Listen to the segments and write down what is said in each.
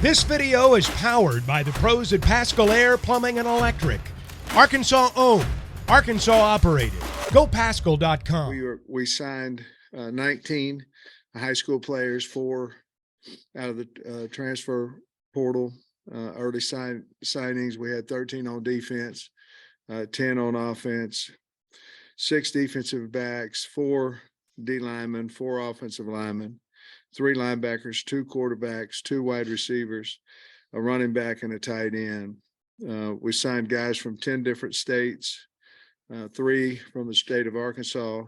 This video is powered by the pros at Pascal Air Plumbing and Electric. Arkansas owned, Arkansas operated. GoPascal.com. We signed 19 high school players, 4 out of the transfer portal. Early signings, we had 13 on defense, 10 on offense, 6 defensive backs, 4 D linemen, 4 offensive linemen, 3 linebackers, 2 quarterbacks, 2 wide receivers, a running back, and a tight end. We signed guys from 10 different states, 3 from the state of Arkansas,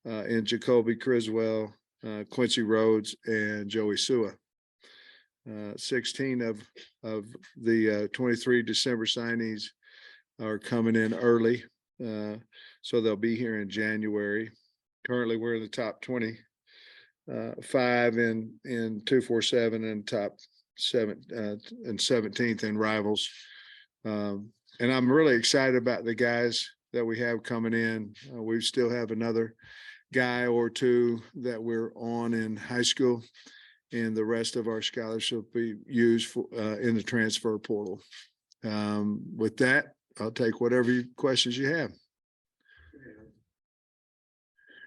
in Jacoby Criswell, Quincy Rhodes, and Joey Sua. 16 of the 23 December signees are coming in early, so they'll be here in January. Currently, we're in the top 25 in 247 and top 7 and 17th in rivals. And I'm really excited about the guys that we have coming in. We still have another guy or 2 that we're on in high school, and the rest of our scholarship will be used for, in the transfer portal. With that, I'll take whatever questions you have.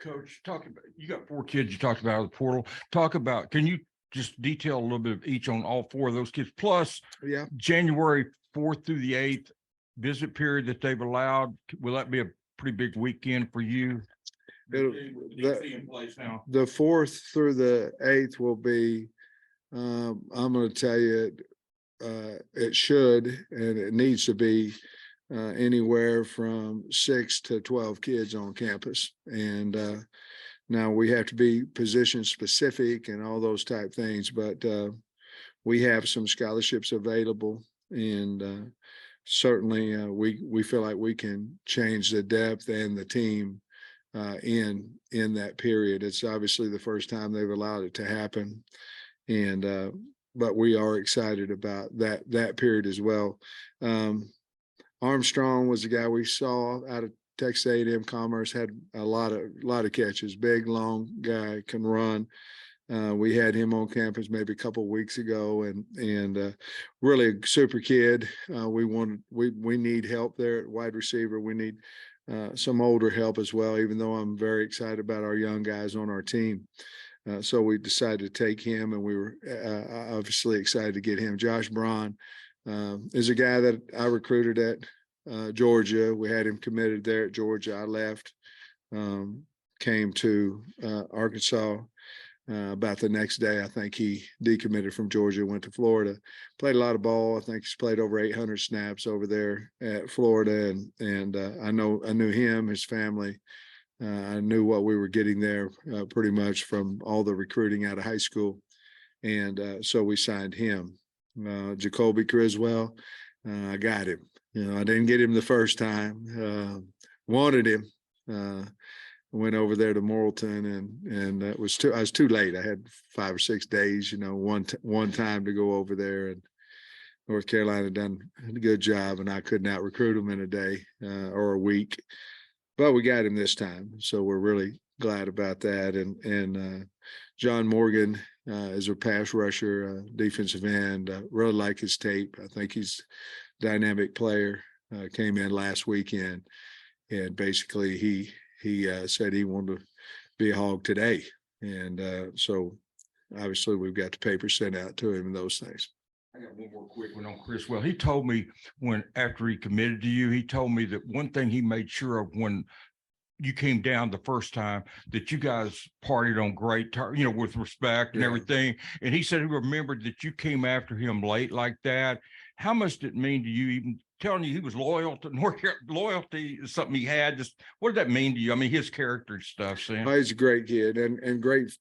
Coach, you got 4 kids you talked about out of the portal. Can you just detail a little bit of each on all 4 of those kids? Plus, January 4th through the 8th visit period that they've allowed. Will that be a pretty big weekend for you? The 4th through the 8th will be, I'm going to tell you, it should, and it needs to be anywhere from 6 to 12 kids on campus. And now we have to be position specific and all those type things, but we have some scholarships available, and certainly we feel like we can change the depth and the team in that period. It's obviously the first time they've allowed it to happen, and but we are excited about that period as well. Armstrong was the guy we saw out of Texas A&M Commerce, had a lot of catches, big, long guy, can run. We had him on campus maybe a couple of weeks ago, and really a super kid. We need help there at wide receiver. We need some older help as well, even though I'm very excited about our young guys on our team. So we decided to take him, and we were obviously excited to get him. Josh Braun is a guy that I recruited at Georgia. We had him committed there at Georgia. I left, came to Arkansas. About the next day, I think he decommitted from Georgia, went to Florida, played a lot of ball. I think he's played over 800 snaps over there at Florida, and I knew him, his family. I knew what we were getting there pretty much from all the recruiting out of high school, and so we signed him. Jacoby Criswell, I got him. I didn't get him the first time. Wanted him. Went over there to Morrilton, and I was too late. I had 5 or 6 days, one time to go over there, and North Carolina done a good job, and I could not recruit him in a day or a week, but we got him this time, so we're really glad about that. And John Morgan is a pass rusher, defensive end. Really like his tape. I think he's a dynamic player. Came in last weekend, and basically he said he wanted to be a Hog today. And so obviously we've got the papers sent out to him and those things. I got one more quick one on Chris. Well, he told me after he committed to you, he told me that one thing he made sure of when you came down the first time, that you guys partied on great, with respect and everything. And he said he remembered that you came after him late like that. How much did it mean to you, even telling you he was loyal to loyalty is something he had? Just what did that mean to you? I mean, his character and stuff, Sam. Oh, he's a great kid, and great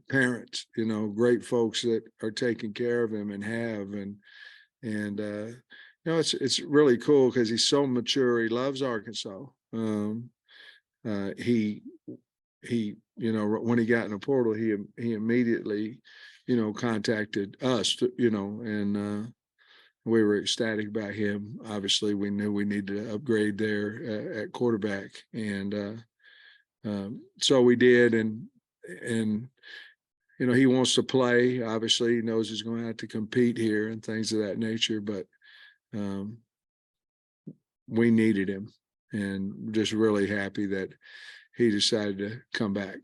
parents, great folks that are taking care of him and have, and it's really cool because he's so mature. He loves Arkansas. He when he got in the portal, he immediately, contacted us, and we were ecstatic about him. Obviously, we knew we needed to upgrade there at quarterback, and so we did. And he wants to play. Obviously, he knows he's going to have to compete here and things of that nature, but we needed him, and just really happy that he decided to come back.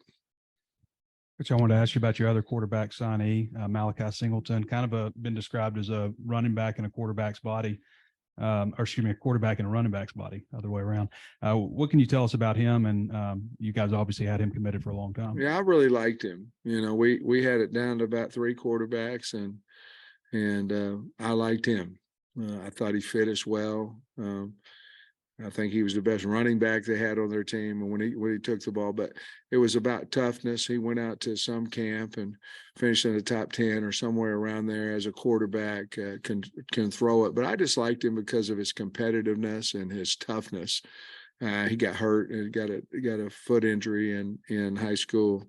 Which I wanted to ask you about your other quarterback signee, Malachi Singleton, kind of been described as a running back in a quarterback's body, or excuse me, a quarterback in a running back's body, other way around. What can you tell us about him? And you guys obviously had him committed for a long time. Yeah, I really liked him. We had it down to about 3 quarterbacks, and I liked him. I thought he fit us well. I think he was the best running back they had on their team when he took the ball, but it was about toughness. He went out to some camp and finished in the top 10 or somewhere around there as a quarterback, can throw it. But I just liked him because of his competitiveness and his toughness. He got hurt and got a foot injury in high school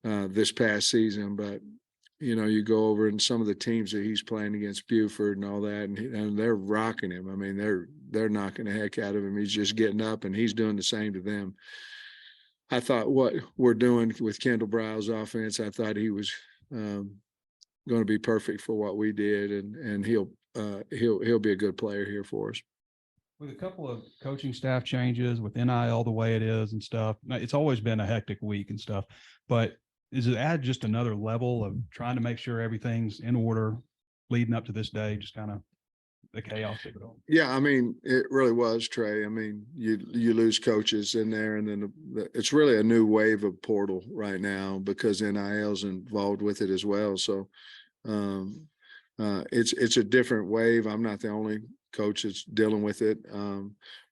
this past season, but you go over and some of the teams that he's playing against, Buford and all that, and they're rocking him. I mean, they're knocking the heck out of him. He's just getting up, and he's doing the same to them. I thought what we're doing with Kendall Brow's offense, I thought he was going to be perfect for what we did, and he'll be a good player here for us. With a couple of coaching staff changes, with NIL the way it is and stuff, it's always been a hectic week and stuff, but is it add just another level of trying to make sure everything's in order leading up to this day, just kind of the chaos of it all? Yeah, I mean, it really was, Trey. I mean, you lose coaches in there, and then it's really a new wave of portal right now because NIL's involved with it as well. So it's a different wave. I'm not the only coach that's dealing with it.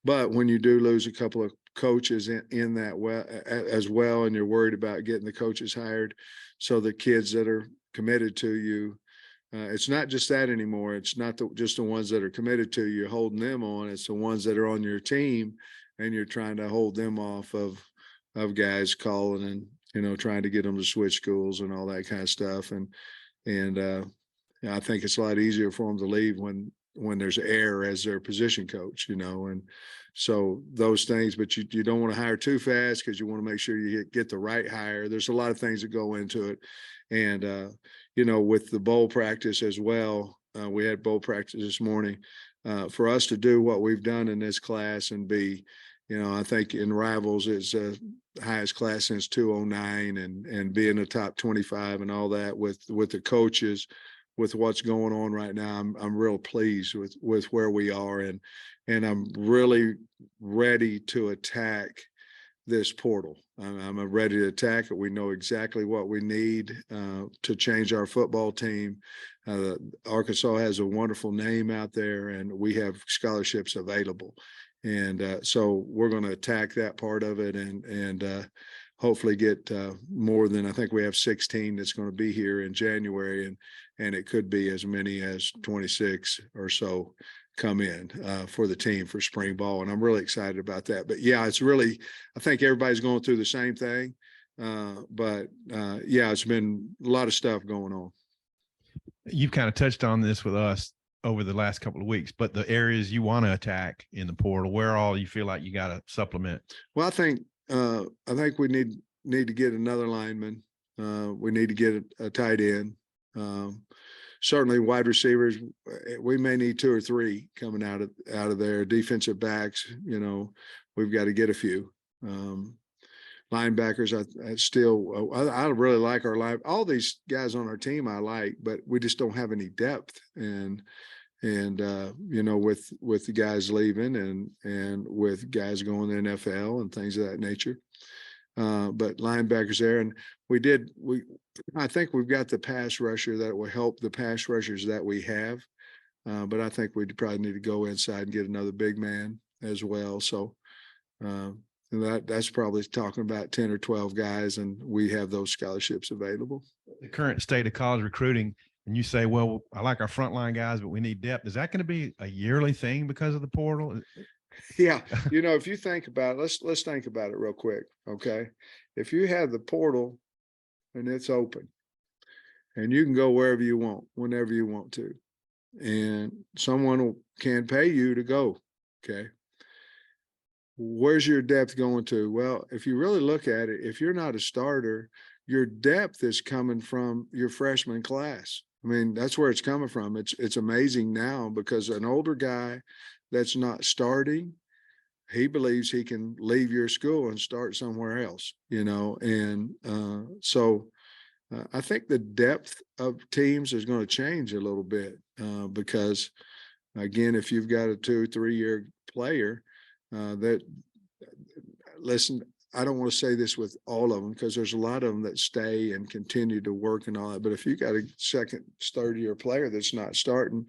But when you do lose a couple of coaches in that as well, and you're worried about getting the coaches hired, so the kids that are committed to you, it's not just that anymore. It's not just the ones that are committed to you, holding them on. It's the ones that are on your team, and you're trying to hold them off of guys calling and trying to get them to switch schools and all that kind of stuff. And I think it's a lot easier for them to leave when there's air as their position coach, and so those things, but you don't want to hire too fast because you want to make sure you get the right hire. There's a lot of things that go into it. And, with the bowl practice as well, we had bowl practice this morning. For us to do what we've done in this class and be, I think in Rivals it's the highest class since 2009 and be in the top 25 and all that with the coaches, with what's going on right now. I'm real pleased with where we are, and I'm really ready to attack this portal. I'm ready to attack it. We know exactly what we need to change our football team. Arkansas has a wonderful name out there, and we have scholarships available. And so we're going to attack that part of it and hopefully get more than, I think we have 16 that's going to be here in January, and it could be as many as 26 or so come in for the team for spring ball. And I'm really excited about that. But yeah, it's really, I think everybody's going through the same thing. But yeah, it's been a lot of stuff going on. You've kind of touched on this with us over the last couple of weeks, but the areas you want to attack in the portal, where all you feel like you got to supplement? Well, I think we need to get another lineman. We need to get a tight end. Certainly wide receivers. We may need 2 or 3 coming out of there. Defensive backs, we've got to get a few. Linebackers, I really like our line. All these guys on our team I like, but we just don't have any depth. And with the guys leaving and with guys going to the NFL and things of that nature. But linebackers there, and I think we've got the pass rusher that will help the pass rushers that we have. But I think we probably need to go inside and get another big man as well. So that's probably talking about 10 or 12 guys, and we have those scholarships available. The current state of college recruiting, and you say, well, I like our frontline guys, but we need depth. Is that going to be a yearly thing because of the portal? Yeah. If you think about it, let's think about it real quick. Okay. If you have the portal and it's open and you can go wherever you want, whenever you want to, and someone can pay you to go. Okay. Where's your depth going to? Well, if you really look at it, if you're not a starter, your depth is coming from your freshman class. I mean, that's where it's coming from. It's amazing now because an older guy that's not starting, he believes he can leave your school and start somewhere else, you know, and so I think the depth of teams is going to change a little bit because, again, if you've got a 2-3 year player that, listen, I don't want to say this with all of them because there's a lot of them that stay and continue to work and all that. But if you got a second, third year player that's not starting,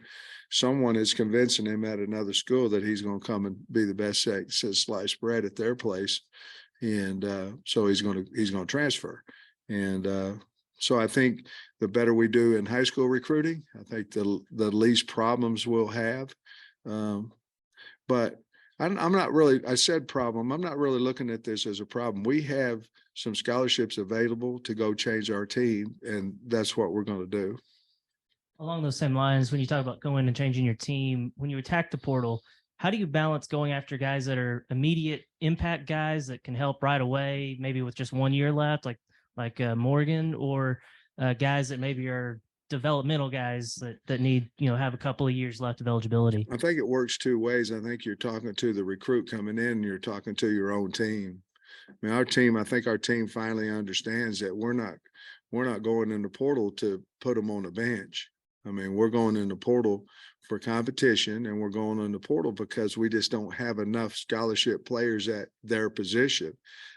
someone is convincing him at another school that he's going to come and be the best sliced bread at their place. And so he's going to transfer. And so I think the better we do in high school recruiting, I think the least problems we'll have. But I'm not really, I said problem, I'm not really looking at this as a problem. We have some scholarships available to go change our team, and that's what we're going to do. Along those same lines, when you talk about going and changing your team, when you attack the portal, how do you balance going after guys that are immediate impact guys that can help right away, maybe with just 1 year left, like Morgan, or guys that maybe are developmental guys that need, have a couple of years left of eligibility? I think it works two ways. I think you're talking to the recruit coming in, and you're talking to your own team. I mean, I think our team finally understands that we're not going in the portal to put them on the bench. I mean, we're going in the portal for competition, and we're going in the portal because we just don't have enough scholarship players at their position.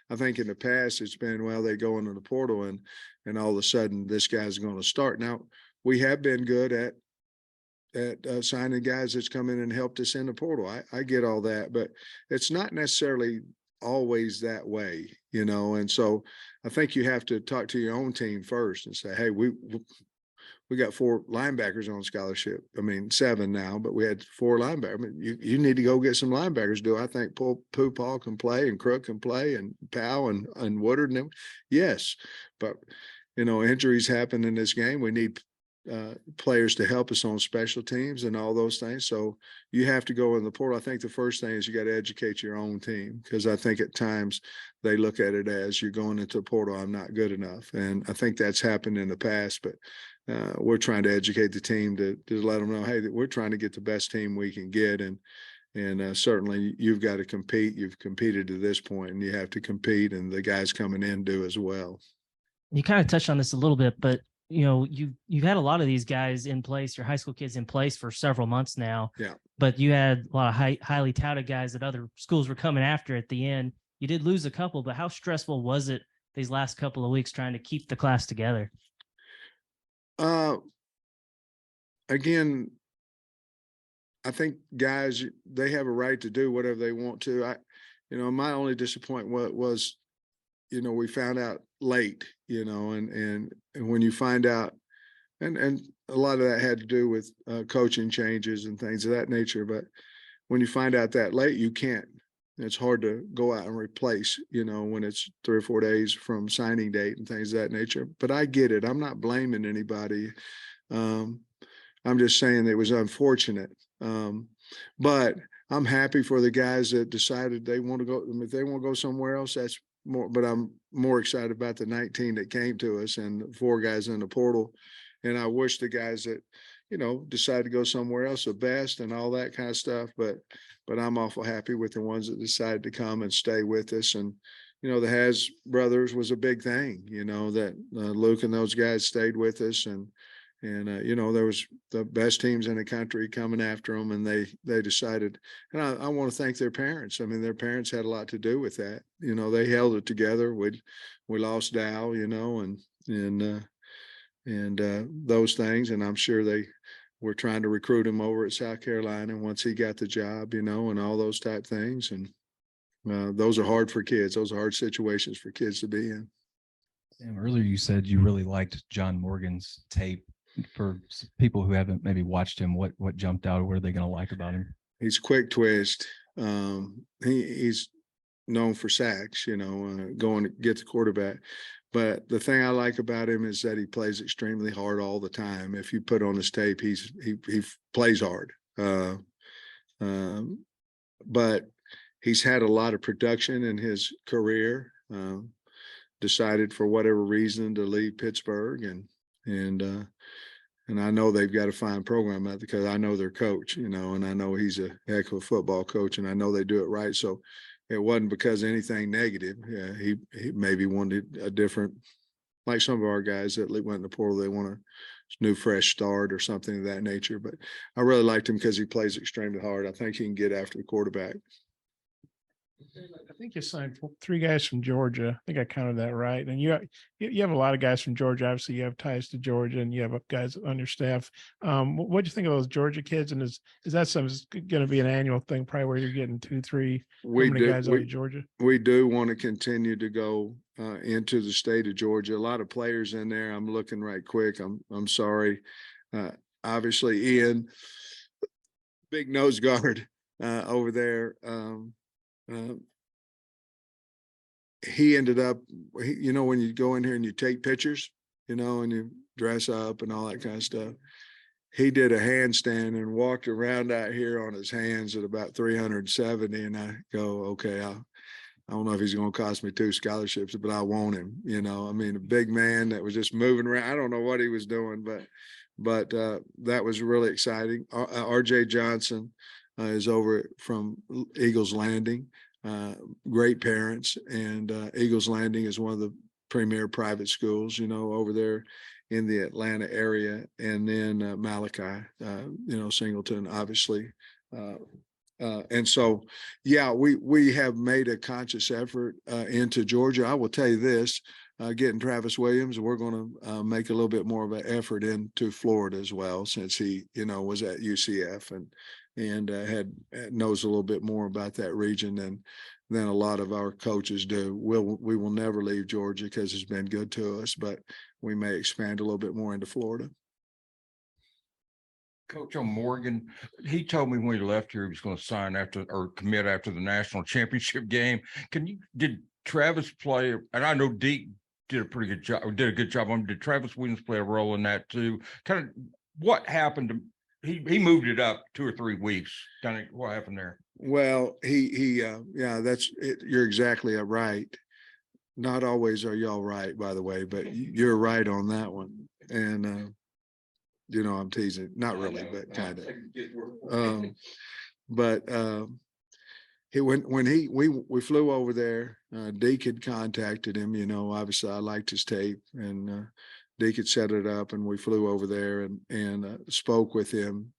I think in the past it's been, well, they go into the portal and all of a sudden this guy's going to start. Now, we have been good at signing guys that's come in and helped us in the portal. I get all that, but it's not necessarily always that way, and so I think you have to talk to your own team first and say, hey, we got 4 linebackers on scholarship. I mean, 7 now, but we had 4 linebackers. I mean, you need to go get some linebackers. Do I think Paul can play and Crook can play and Powell and Woodard and them? Yes, but injuries happen in this game. We need players to help us on special teams and all those things. So you have to go in the portal. I think the first thing is you got to educate your own team, because I think at times they look at it as, you're going into the portal, I'm not good enough. And I think that's happened in the past, but we're trying to educate the team to let them know, hey, that we're trying to get the best team we can get. And certainly you've got to compete. You've competed to this point, and you have to compete, and the guys coming in do as well. You kind of touched on this a little bit, but you've had a lot of these guys in place, your high school kids in place for several months now. Yeah. But you had a lot of highly touted guys that other schools were coming after at the end. You did lose a couple, but how stressful was it these last couple of weeks trying to keep the class together? Again, I think guys, they have a right to do whatever they want to. My only disappointment was, we found out late, and when you find out, and a lot of that had to do with coaching changes and things of that nature. But when you find out that late, you can't. It's hard to go out and replace, when it's 3 or 4 days from signing date and things of that nature. But I get it. I'm not blaming anybody. I'm just saying it was unfortunate. But I'm happy for the guys that decided they want to go. If they want to go somewhere else, that's more. But I'm more excited about the 19 that came to us and 4 guys in the portal. And I wish the guys that, decide to go somewhere else the best and all that kind of stuff. But I'm awful happy with the ones that decided to come and stay with us. And, the Has brothers was a big thing, that Luke and those guys stayed with us. And there was the best teams in the country coming after them, and they decided, and I want to thank their parents. I mean, their parents had a lot to do with that. They held it together. We lost Dow, and those things. And I'm sure they were trying to recruit him over at South Carolina once he got the job, and all those type things. And those are hard for kids. Those are hard situations for kids to be in. Sam, earlier you said you really liked John Morgan's tape. For people who haven't maybe watched him, what jumped out, or what are they going to like about him? He's quick twist. He's known for sacks, going to get the quarterback. But the thing I like about him is that he plays extremely hard all the time. If you put on his tape, he plays hard. But he's had a lot of production in his career. decided for whatever reason to leave Pittsburgh, and I know they've got a fine program out because I know their coach, and I know he's a heck of a football coach, and I know they do it right. So it wasn't because of anything negative. Yeah, he maybe wanted a different, like some of our guys that went in the portal, they want a new fresh start or something of that nature. But I really liked him because he plays extremely hard. I think he can get after the quarterback. I think you signed 3 guys from Georgia. I think I counted that right. And you have a lot of guys from Georgia. Obviously, you have ties to Georgia, and you have guys on your staff. What do you think of those Georgia kids? And is that something going to be an annual thing, probably where you're getting 2, 3 guys out of Georgia? We do want to continue to go into the state of Georgia. A lot of players in there. I'm looking right quick. I'm sorry. Obviously, Ian, big nose guard over there. He ended up, when you go in here and you take pictures, and you dress up and all that kind of stuff, he did a handstand and walked around out here on his hands at about 370. And I go, okay, I don't know if he's going to cost me 2 scholarships, but I want him. A big man that was just moving around. I don't know what he was doing, but that was really exciting. RJ Johnson is over from Eagles Landing. Great parents, and Eagles Landing is one of the premier private schools, over there in the Atlanta area. And then Malachi, Singleton, obviously. And so, yeah, we have made a conscious effort into Georgia. I will tell you this, getting Travis Williams, we're going to make a little bit more of an effort into Florida as well, since he, was at UCF and knows a little bit more about that region than a lot of our coaches do. We will never leave Georgia because it's been good to us, but we may expand a little bit more into Florida. Coach on Morgan, he told me when he left here he was going to sign commit after the national championship game. Did Travis play? And I know Deke did a good job on him. Did Travis Williams play a role in that too? Kind of what happened to he moved it up 2 or 3 weeks. Kind of what happened there? Well, that's it. You're exactly right. Not always are y'all right, by the way, but you're right on that one. And I'm teasing, not really, but kind of. We flew over there. Deke had contacted him. Obviously I liked his tape, and Deke had set it up, and we flew over there and spoke with him.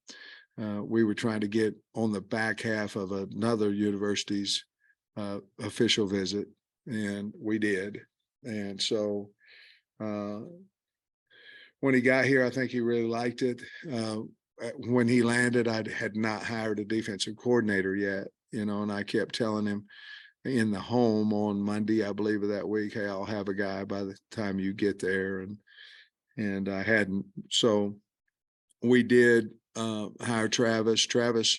We were trying to get on the back half of another university's official visit, and we did. And so when he got here, I think he really liked it. When he landed, I had not hired a defensive coordinator yet, and I kept telling him in the home on Monday, I believe, of that week, hey, I'll have a guy by the time you get there. And I hadn't. So we did hire Travis. Travis,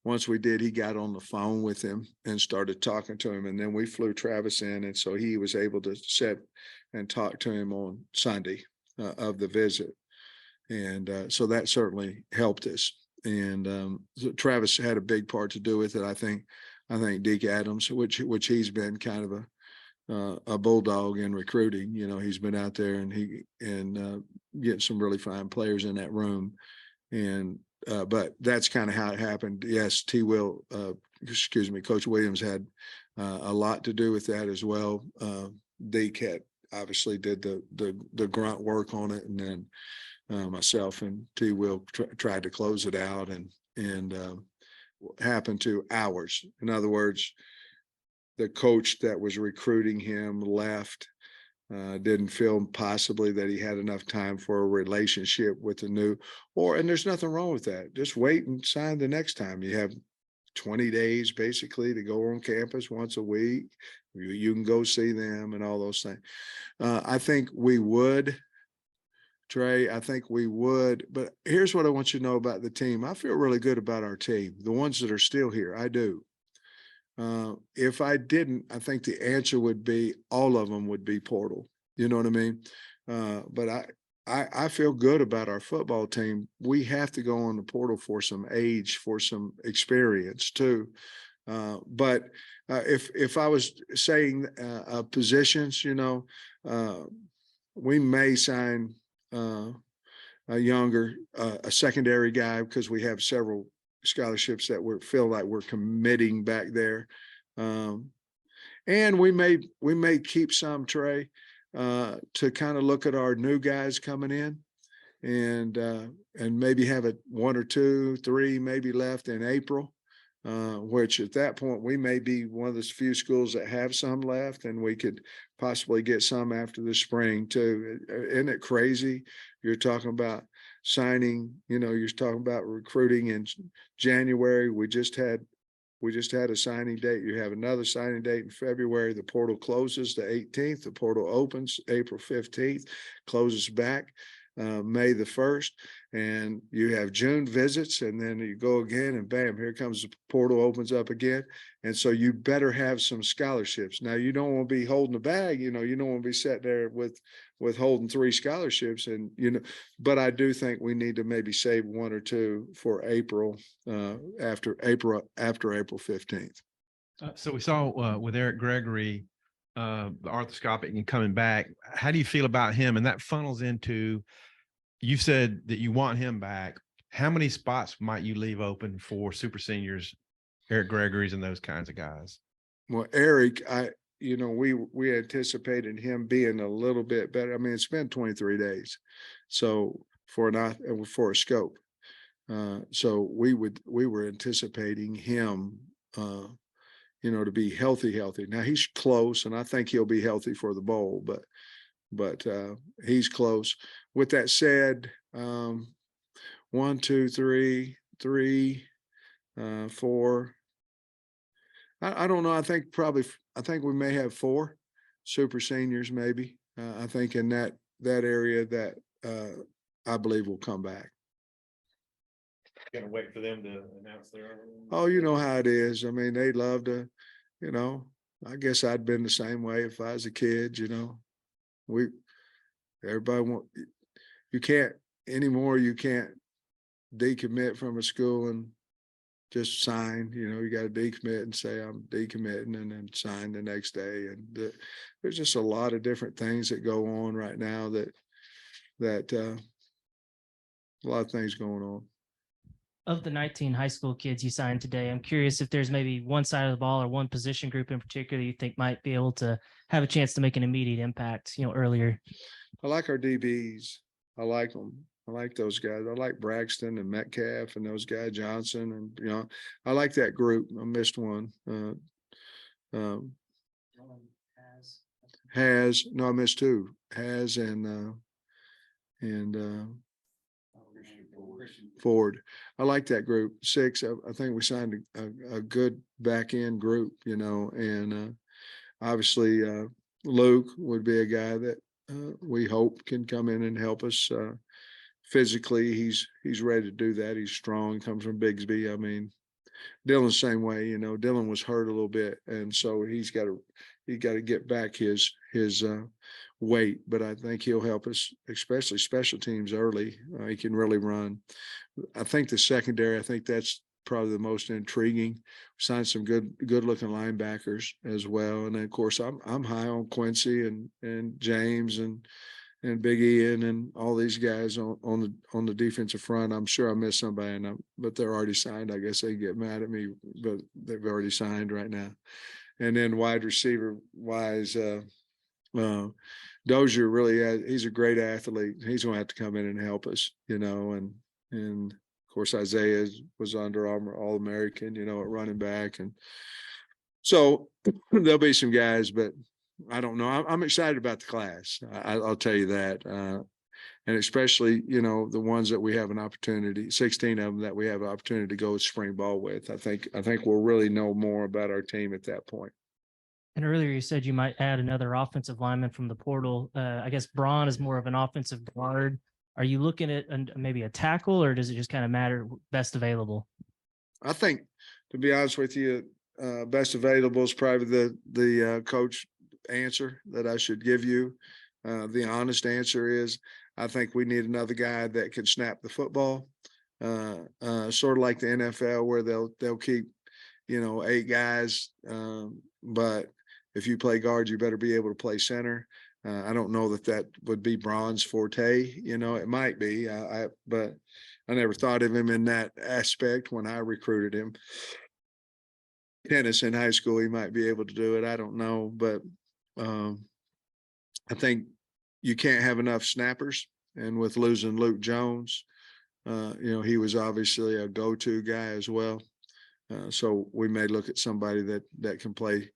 once we did, he got on the phone with him and started talking to him. And then we flew Travis in. And so he was able to sit and talk to him on Sunday of the visit. And so that certainly helped us. And so Travis had a big part to do with it. I think Deke Adams, which he's been kind of a bulldog in recruiting. He's been out there and getting some really fine players in that room. And but that's kind of how it happened. Yes, Coach Williams had a lot to do with that as well. Deke had obviously did the grunt work on it, and then myself and T. Will tried to close it out, and happened to ours. In other words, the coach that was recruiting him left, didn't feel possibly that he had enough time for a relationship with the new, and there's nothing wrong with that. Just wait and sign the next time. You have 20 days basically to go on campus once a week. You can go see them and all those things. I think we would, Trey, but here's what I want you to know about the team. I feel really good about our team, the ones that are still here. I do. If I didn't, I think the answer would be all of them would be portal. You know what I mean? But I feel good about our football team. We have to go on the portal for some age, for some experience too. But if I was saying positions, we may sign a younger, a secondary guy because we have several scholarships that we feel like we're committing back there. And we may keep some, Trey, to kind of look at our new guys coming in and maybe have one or two, three maybe left in April. Which at that point we may be one of the few schools that have some left, and we could possibly get some after the spring too. Isn't it crazy? You're talking about signing, you're talking about recruiting in January. We just had a signing date. You have another signing date in February. The portal closes the 18th. The portal opens April 15th, closes back May the 1st, and you have June visits, and then you go again, and bam, here comes the portal opens up again. And so you better have some scholarships. Now, you don't want to be holding the bag, you don't want to be sitting there with holding 3 scholarships, and but I do think we need to maybe save 1 or 2 for April, after April 15th. So we saw with Eric Gregory, the arthroscopic and coming back. How do you feel about him? And that funnels into, you said that you want him back. How many spots might you leave open for super seniors, Eric Gregory's and those kinds of guys? Well, Eric, we anticipated him being a little bit better. I mean, it's been 23 days. So for a scope. So we were anticipating him, to be healthy. Now he's close, and I think he'll be healthy for the bowl, but he's close. With that said, 1, 2, 3, 4. I don't know. I think we may have 4 super seniors, maybe. I think in that area that I believe will come back. Gonna wait for them to announce their own. Oh, you know how it is. I mean, they love to, I guess I'd been the same way if I was a kid, you can't anymore. You can't decommit from a school and just sign, you got to decommit and say I'm decommitting and then sign the next day. And there's just a lot of different things that go on right now that a lot of things going on. Of the 19 high school kids you signed today, I'm curious if there's maybe one side of the ball or one position group in particular you think might be able to have a chance to make an immediate impact, earlier. I like our DBs. I like them. I like those guys. I like Braxton and Metcalf and those guys, Johnson. And, I like that group. I missed one. I missed 2. Has and Ford. I like that group. 6. I think we signed a good back end group, and obviously Luke would be a guy that we hope can come in and help us. Physically, he's ready to do that. He's strong. Comes from Bigsby. I mean, Dylan's the same way. Dylan was hurt a little bit, and so he got to get back his weight. But I think he'll help us, especially special teams early. He can really run. I think the secondary. I think that's probably the most intriguing. We signed some good looking linebackers as well, and then of course I'm high on Quincy and James and Big Ian and all these guys on the defensive front. I'm sure I missed somebody, but they're already signed. I guess they get mad at me, but they've already signed right now. And then wide receiver wise, Dozier he's a great athlete. He's going to have to come in and help us, and of course Isaiah was Under Armour All-American, at running back, and so there'll be some guys, but I don't know. I'm excited about the class. I'll tell you that. And especially, the ones that we have an opportunity, 16 of them that we have an opportunity to go spring ball with. I think we'll really know more about our team at that point. And earlier you said you might add another offensive lineman from the portal. I guess Braun is more of an offensive guard. Are you looking at maybe a tackle, or does it just kind of matter best available? I think, to be honest with you, best available is probably the coach answer that I should give you. The honest answer is I think we need another guy that can snap the football, sort of like the NFL, where they'll keep 8 guys. But if you play guard, you better be able to play center. I don't know that would be Braun's forte. It might be, but I never thought of him in that aspect when I recruited him. Tennis in high school, he might be able to do it. I don't know, but I think you can't have enough snappers. And with losing Luke Jones, he was obviously a go-to guy as well. So we may look at somebody that can play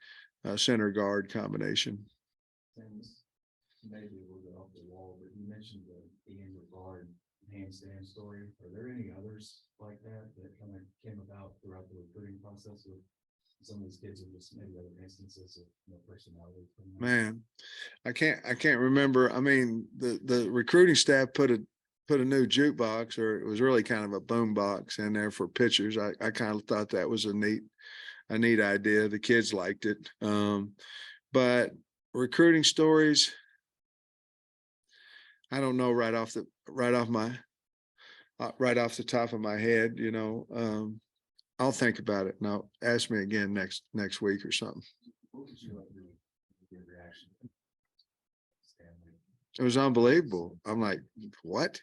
center guard combination. Maybe a little bit off the wall, but you mentioned the Amber Guard handstand story. Are there any others like that kind of came about throughout the recruiting process with some of these kids, or just maybe other instances of personality? Man, I can't remember. I mean, the recruiting staff put a new jukebox, or it was really kind of a boom box in there for pictures. I kind of thought that was a neat idea. The kids liked it. But recruiting stories, I don't know right off the top of my head. I'll think about it. Now ask me again next week or something. What would you like your reaction? It was unbelievable. I'm like, what?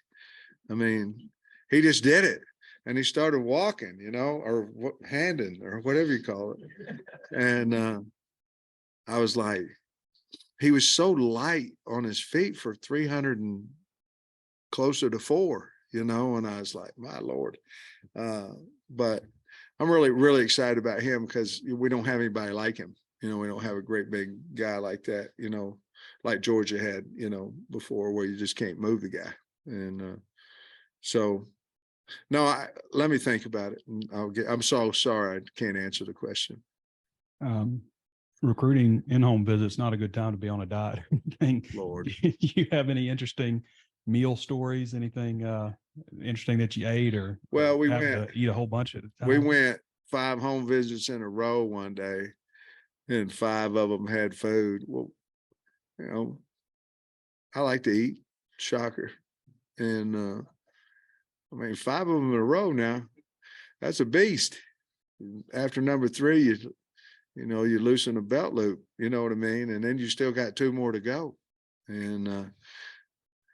I mean, he just did it. And he started walking, or handing, or whatever you call it. And I was like, he was so light on his feet for 300 and closer to 4, and I was like, my Lord. But I'm really, really excited about him because we don't have anybody like him. We don't have a great big guy like that, like Georgia had, before, where you just can't move the guy. And so, no, let me think about it. And I'm so sorry I can't answer the question. Recruiting in-home visits, not a good time to be on a diet. Lord. Do you have any interesting meal stories? Anything interesting that you ate, or well, we have went to eat a whole bunch at a time? We went 5 home visits in a row one day, and 5 of them had food. Well, I like to eat. Shocker. And 5 of them in a row now, that's a beast. After number 3, you loosen the belt loop, you know what I mean? And then you still got 2 more to go. And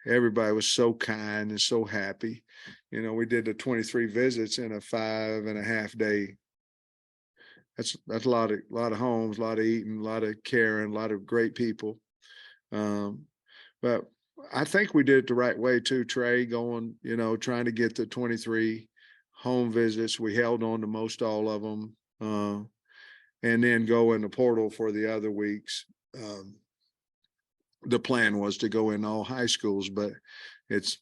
everybody was so kind and so happy. We did the 23 visits in a 5.5 day. That's a lot of homes, a lot of eating, a lot of caring, a lot of great people. But I think we did it the right way too, Trey, going, trying to get the 23 home visits. We held on to most all of them. And then go in the portal for the other weeks. The plan was to go in all high schools, but it's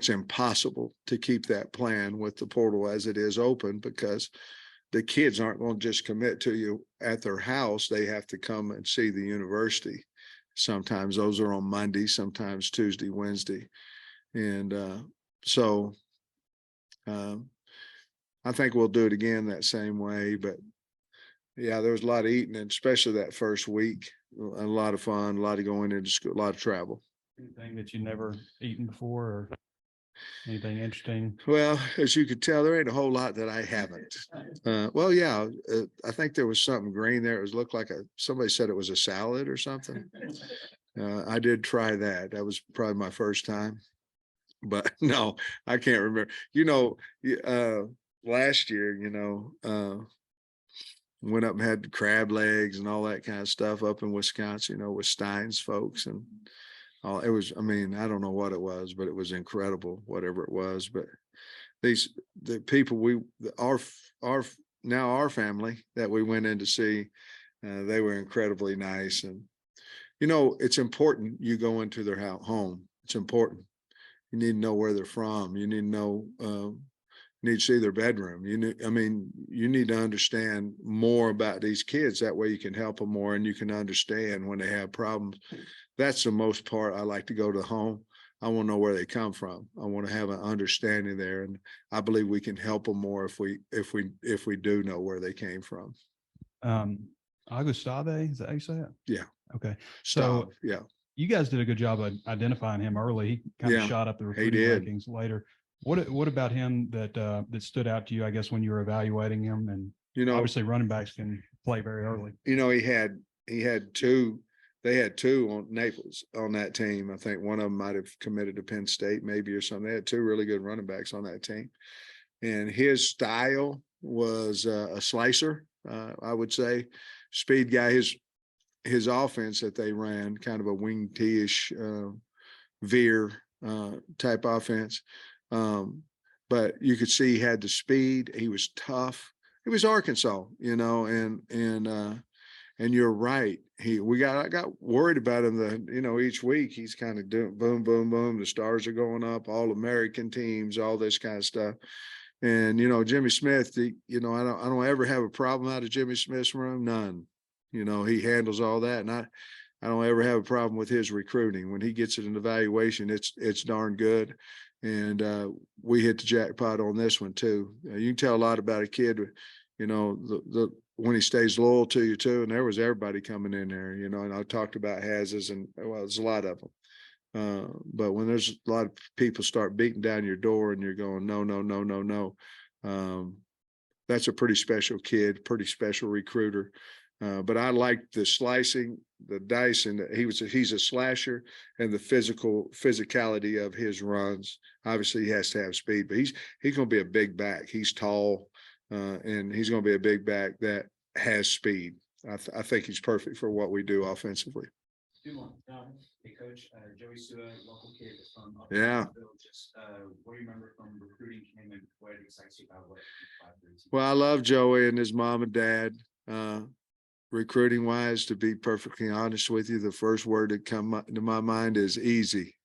impossible to keep that plan with the portal as it is open, because the kids aren't going to just commit to you at their house. They have to come and see the university. Sometimes those are on Monday, sometimes Tuesday, Wednesday. And so I think we'll do it again that same way. But yeah, there was a lot of eating, and especially that first week, a lot of fun, a lot of going into school, a lot of travel. Anything that you never eaten before, or anything interesting? Well, as you could tell, there ain't a whole lot that I haven't. Well, yeah, I think there was something green there. It looked like somebody said it was a salad or something. I did try that. That was probably my first time, but no, I can't remember. Last year, went up and had crab legs and all that kind of stuff up in Wisconsin, with Stein's folks, and it was, I don't know what it was, but it was incredible, whatever it was. But the people our family that we went in to see, they were incredibly nice. And, it's important you go into their home. It's important. You need to know where they're from. You need to know, need to see their bedroom. You need to understand more about these kids. That way you can help them more, and you can understand when they have problems. That's the most part. I like to go to the home. I want to know where they come from. I want to have an understanding there. And I believe we can help them more if we do know where they came from. Augustave, is that how you say it? Yeah. Okay. So yeah, you guys did a good job of identifying him early. He kind of shot up the recruiting rankings later. What about him that stood out to you, I guess, when you were evaluating him? And You know, Obviously, running backs can play very early. you know, he had two. They had two on Naples on that team. I think one of them might have committed to Penn State, maybe, or something. They had two really good running backs on that team, and his style was a slicer. I would say, speed guy. His offense that they ran, kind of a wing T-ish veer type offense. But you could see he had the speed. He was tough. He was Arkansas, you know, and you're right. I got worried about him each week he's kind of doing boom, boom, boom. The stars are going up, all American teams, all this kind of stuff. And, Jimmy Smith, I don't ever have a problem out of Jimmy Smith's room. None. He handles all that. And I don't ever have a problem with his recruiting. When he gets it an evaluation, it's darn good. And we hit the jackpot on this one too. You can tell a lot about a kid, when he stays loyal to you too. And there was everybody coming in there, and I talked about Hazes, and there's a lot of them. But when there's a lot of people start beating down your door and you're going, no, no, no, no, no. That's a pretty special kid, pretty special recruiter. But I like the slicing, the dice, and he's a slasher, and the physicality of his runs. Obviously, he has to have speed, but he's going to be a big back. He's tall, and he's going to be a big back that has speed. I think he's perfect for what we do offensively. Hey, Coach, Joey Sua, local kid from up Yeah. Just what do you remember from recruiting him, and what excites you about what? Well, I love Joey and his mom and dad. Recruiting wise, to be perfectly honest with you, the first word that come to my mind is easy.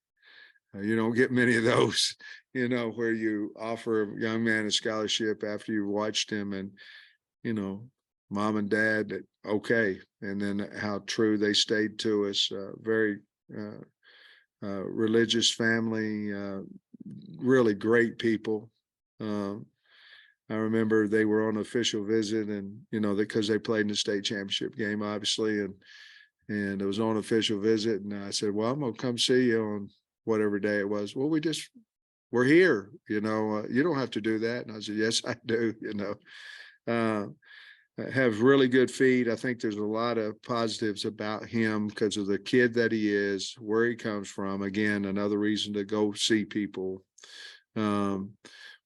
You don't get many of those, where you offer a young man a scholarship after you've watched him, and, mom and dad, okay. And then how true they stayed to us. Very religious family, really great people. I remember they were on an official visit, and, because they played in the state championship game, obviously, and it was on an official visit. And I said, well, I'm going to come see you on whatever day it was. Well, we're here, you don't have to do that. And I said, yes, I do, have really good feed. I think there's a lot of positives about him because of the kid that he is, where he comes from. Again, another reason to go see people.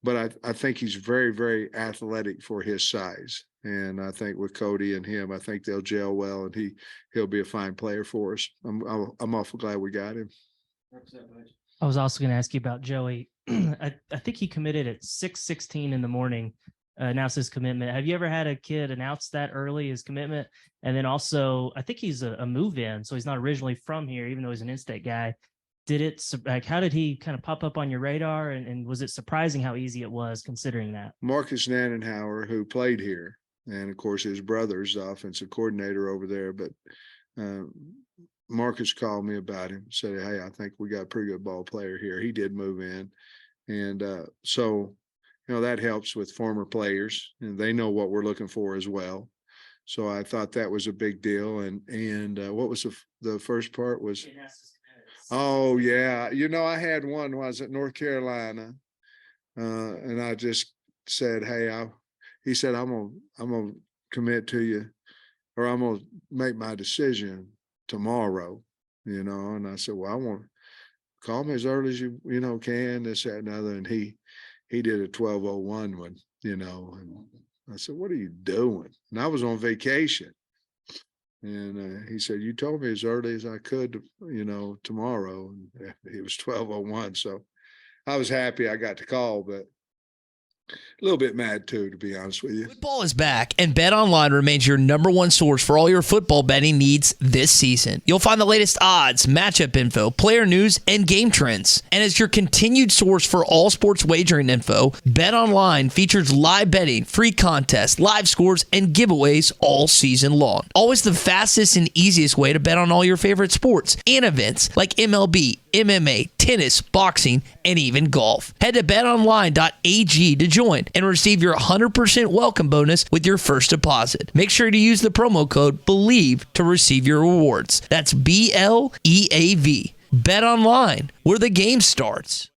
But I think he's very, very athletic for his size. And I think with Cody and him, I think they'll gel well, and he'll be a fine player for us. I'm awful glad we got him. I was also going to ask you about Joey. I think he committed at 6:16 in the morning, announced his commitment. Have you ever had a kid announce that early, his commitment? And then also, I think he's a move-in, so he's not originally from here, even though he's an in-state guy. How did he kind of pop up on your radar, and was it surprising how easy it was considering that? Marcus Nannenhauer, who played here, and of course his brother's the offensive coordinator over there, but Marcus called me about him, said, hey, I think we got a pretty good ball player here. He did move in. And so, that helps with former players, and they know what we're looking for as well. So I thought that was a big deal. And what was the first part was, oh yeah. I had one when I was at North Carolina, and I just said, hey, he said, I'm going to commit to you, or I'm going to make my decision tomorrow, and I said, well, I want to call me as early as you can, this, that, and other. And he did a 12:01 one, and I said, what are you doing? And I was on vacation. And he said, you told me as early as I could, tomorrow. And it was 12:01. So I was happy I got the call, but a little bit mad too, to be honest with you. Football is back, and BetOnline remains your number one source for all your football betting needs this season. You'll find the latest odds, matchup info, player news, and game trends. And as your continued source for all sports wagering info, BetOnline features live betting, free contests, live scores, and giveaways all season long. Always the fastest and easiest way to bet on all your favorite sports and events like MLB, MMA, tennis, boxing, and even golf. Head to betonline.ag to join and receive your 100% welcome bonus with your first deposit. Make sure to use the promo code BELIEVE to receive your rewards. That's BLEAV. Bet online, where the game starts.